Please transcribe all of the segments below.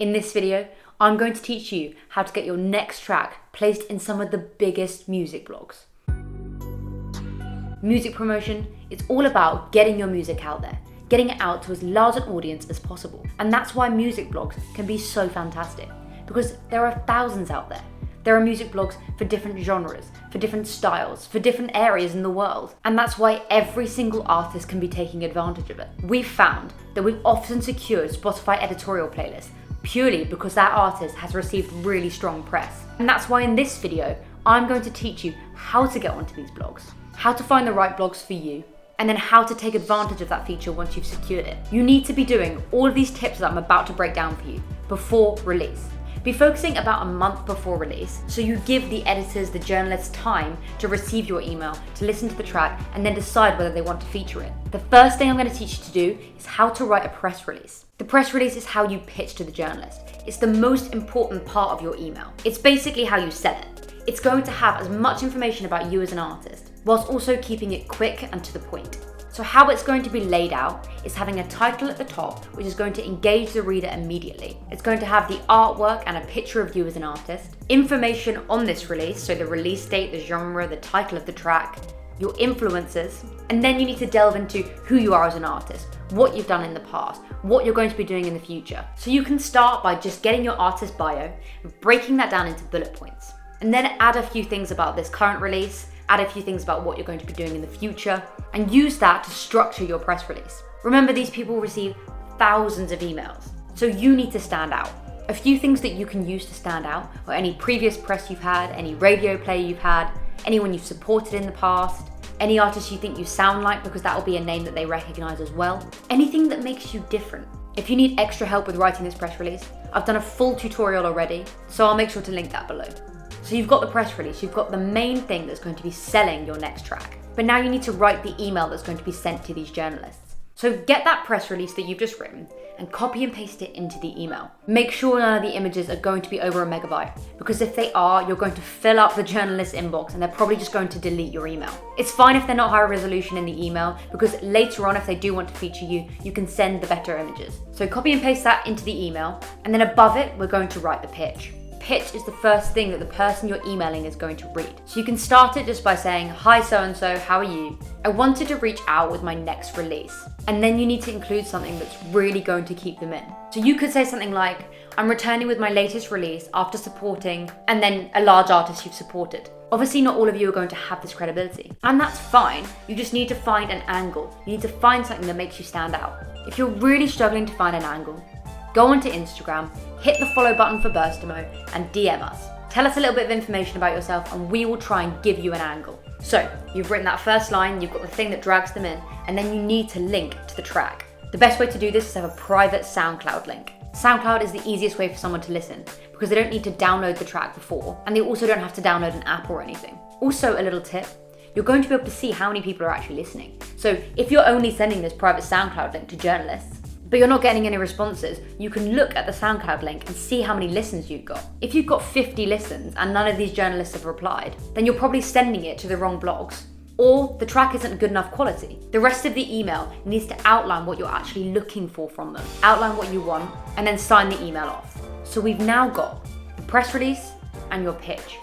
In this video, I'm going to teach you how to get your next track placed in some of the biggest music blogs. Music promotion is all about getting your music out there, getting it out to as large an audience as possible. And that's why music blogs can be so fantastic, because there are thousands out there. There are music blogs for different genres, for different styles, for different areas in the world. And that's why every single artist can be taking advantage of it. We've found that we've often secured Spotify editorial playlists purely because that artist has received really strong press. And that's why in this video, I'm going to teach you how to get onto these blogs, how to find the right blogs for you, and then how to take advantage of that feature once you've secured it. You need to be doing all of these tips that I'm about to break down for you before release. Be focusing about a month before release, so you give the editors, the journalists time to receive your email, to listen to the track, and then decide whether they want to feature it. The first thing I'm going to teach you to do is how to write a press release. The press release is how you pitch to the journalist. It's the most important part of your email. It's basically how you sell it. It's going to have as much information about you as an artist, whilst also keeping it quick and to the point. So how it's going to be laid out is having a title at the top, which is going to engage the reader immediately. It's going to have the artwork and a picture of you as an artist, information on this release, so the release date, the genre, the title of the track, your influences, and then you need to delve into who you are as an artist, what you've done in the past, what you're going to be doing in the future. So you can start by just getting your artist bio, breaking that down into bullet points, and then add a few things about this current release, add a few things about what you're going to be doing in the future, and use that to structure your press release. Remember, these people receive thousands of emails, so you need to stand out. A few things that you can use to stand out are any previous press you've had, any radio play you've had, anyone you've supported in the past, any artist you think you sound like, because that will be a name that they recognize as well. Anything that makes you different. If you need extra help with writing this press release, I've done a full tutorial already, so I'll make sure to link that below. So you've got the press release, you've got the main thing that's going to be selling your next track. But now you need to write the email that's going to be sent to these journalists. So get that press release that you've just written and copy and paste it into the email. Make sure none of the images are going to be over a megabyte, because if they are, you're going to fill up the journalist's inbox and they're probably just going to delete your email. It's fine if they're not high resolution in the email, because later on, if they do want to feature you, you can send the better images. So copy and paste that into the email, and then above it, we're going to write the pitch. Pitch is the first thing that the person you're emailing is going to read. So you can start it just by saying, "Hi so-and-so, how are you? I wanted to reach out with my next release." And then you need to include something that's really going to keep them in. So you could say something like, "I'm returning with my latest release after supporting," and then a large artist you've supported. Obviously, not all of you are going to have this credibility, and that's fine. You just need to find an angle. You need to find something that makes you stand out. If you're really struggling to find an angle, go onto Instagram, hit the follow button for Burstamo, and DM us. Tell us a little bit of information about yourself and we will try and give you an angle. So, you've written that first line, you've got the thing that drags them in, and then you need to link to the track. The best way to do this is to have a private SoundCloud link. SoundCloud is the easiest way for someone to listen, because they don't need to download the track before, and they also don't have to download an app or anything. Also, a little tip, you're going to be able to see how many people are actually listening. So if you're only sending this private SoundCloud link to journalists, but you're not getting any responses, you can look at the SoundCloud link and see how many listens you've got. If you've got 50 listens and none of these journalists have replied, then you're probably sending it to the wrong blogs, or the track isn't good enough quality. The rest of the email needs to outline what you're actually looking for from them, outline what you want, and then sign the email off. So we've now got the press release and your pitch.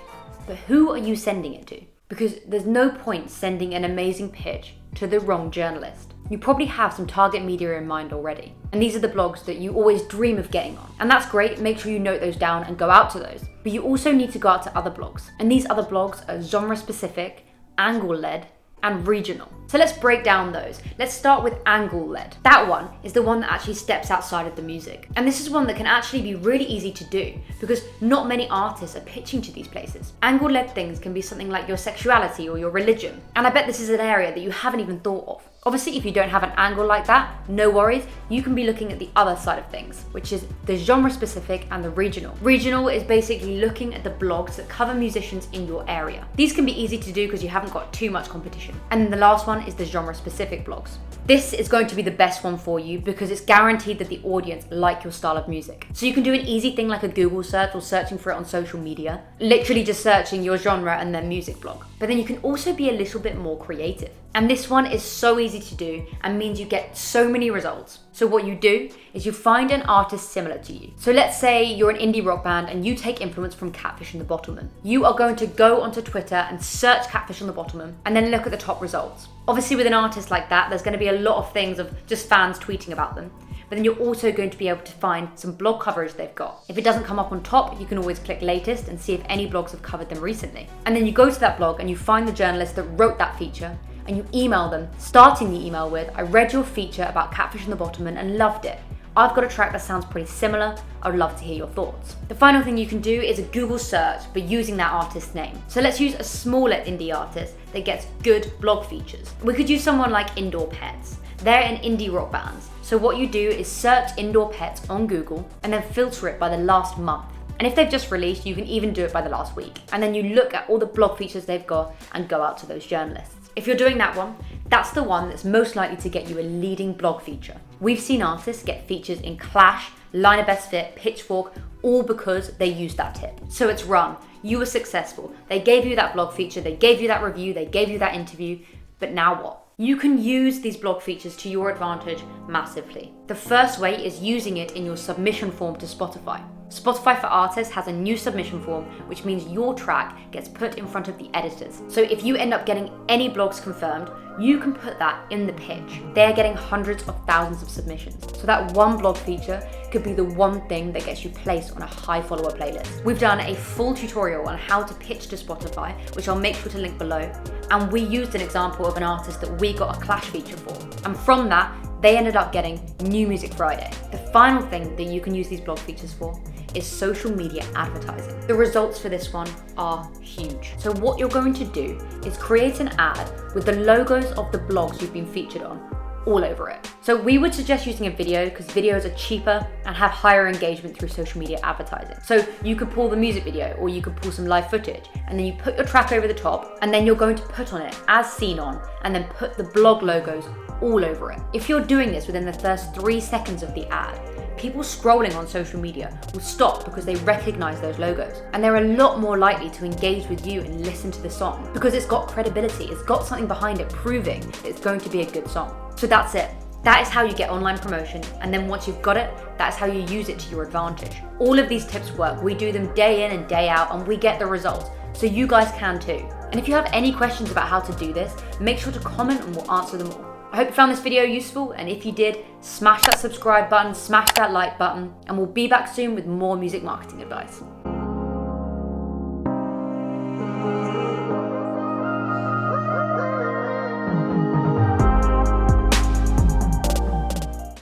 But who are you sending it to? Because there's no point sending an amazing pitch to the wrong journalist. You probably have some target media in mind already. And these are the blogs that you always dream of getting on. And that's great, make sure you note those down and go out to those. But you also need to go out to other blogs. And these other blogs are genre specific, angle led, and regional. So let's break down those. Let's start with angle led. That one is the one that actually steps outside of the music. And this is one that can actually be really easy to do, because not many artists are pitching to these places. Angle led things can be something like your sexuality or your religion. And I bet this is an area that you haven't even thought of. Obviously, if you don't have an angle like that, no worries. You can be looking at the other side of things, which is the genre specific and the regional. Regional is basically looking at the blogs that cover musicians in your area. These can be easy to do because you haven't got too much competition. And then the last one is the genre specific blogs. This is going to be the best one for you because it's guaranteed that the audience like your style of music. So you can do an easy thing like a Google search or searching for it on social media, literally just searching your genre and then music blog. But then you can also be a little bit more creative. And this one is so easy to do and means you get so many results. So what you do is you find an artist similar to you. So let's say you're an indie rock band and you take influence from Catfish and the Bottlemen. You are going to go onto Twitter and search Catfish and the Bottlemen and then look at the top results. Obviously with an artist like that, there's going to be a lot of things of just fans tweeting about them. But then you're also going to be able to find some blog coverage they've got. If it doesn't come up on top, you can always click latest and see if any blogs have covered them recently. And then you go to that blog and you find the journalist that wrote that feature and you email them, starting the email with, I read your feature about Catfish and the Bottlemen and loved it. I've got a track that sounds pretty similar. I would love to hear your thoughts. The final thing you can do is a Google search, but using that artist's name. So let's use a smaller indie artist that gets good blog features. We could use someone like Indoor Pets. They're an indie rock bands. So what you do is search Indoor Pets on Google and then filter it by the last month. And if they've just released, you can even do it by the last week. And then you look at all the blog features they've got and go out to those journalists. If you're doing that one, that's the one that's most likely to get you a leading blog feature. We've seen artists get features in Clash, Line of Best Fit, Pitchfork, all because they used that tip. So it's run. You were successful. They gave you that blog feature, they gave you that review, they gave you that interview, but now what? You can use these blog features to your advantage massively. The first way is using it in your submission form to Spotify. Spotify for Artists has a new submission form, which means your track gets put in front of the editors. So if you end up getting any blogs confirmed, you can put that in the pitch. They're getting hundreds of thousands of submissions. So that one blog feature could be the one thing that gets you placed on a high follower playlist. We've done a full tutorial on how to pitch to Spotify, which I'll make sure to link below. And we used an example of an artist that we got a Clash feature for. And from that, they ended up getting New Music Friday. The final thing that you can use these blog features for is social media advertising. The results for this one are huge. So what you're going to do is create an ad with the logos of the blogs you've been featured on all over it. So we would suggest using a video because videos are cheaper and have higher engagement through social media advertising. So you could pull the music video or you could pull some live footage and then you put your track over the top and then you're going to put on it as seen on and then put the blog logos all over it. If you're doing this within the first 3 seconds of the ad, people scrolling on social media will stop because they recognize those logos and they're a lot more likely to engage with you and listen to the song because it's got credibility, it's got something behind it proving that it's going to be a good song. So that's it. That is how you get online promotion, and then once you've got it, that's how you use it to your advantage. All of these tips work. We do them day in and day out and we get the results, so you guys can too. And if you have any questions about how to do this, make sure to comment and we'll answer them all. I hope you found this video useful, and if you did, smash that subscribe button, smash that like button, and we'll be back soon with more music marketing advice.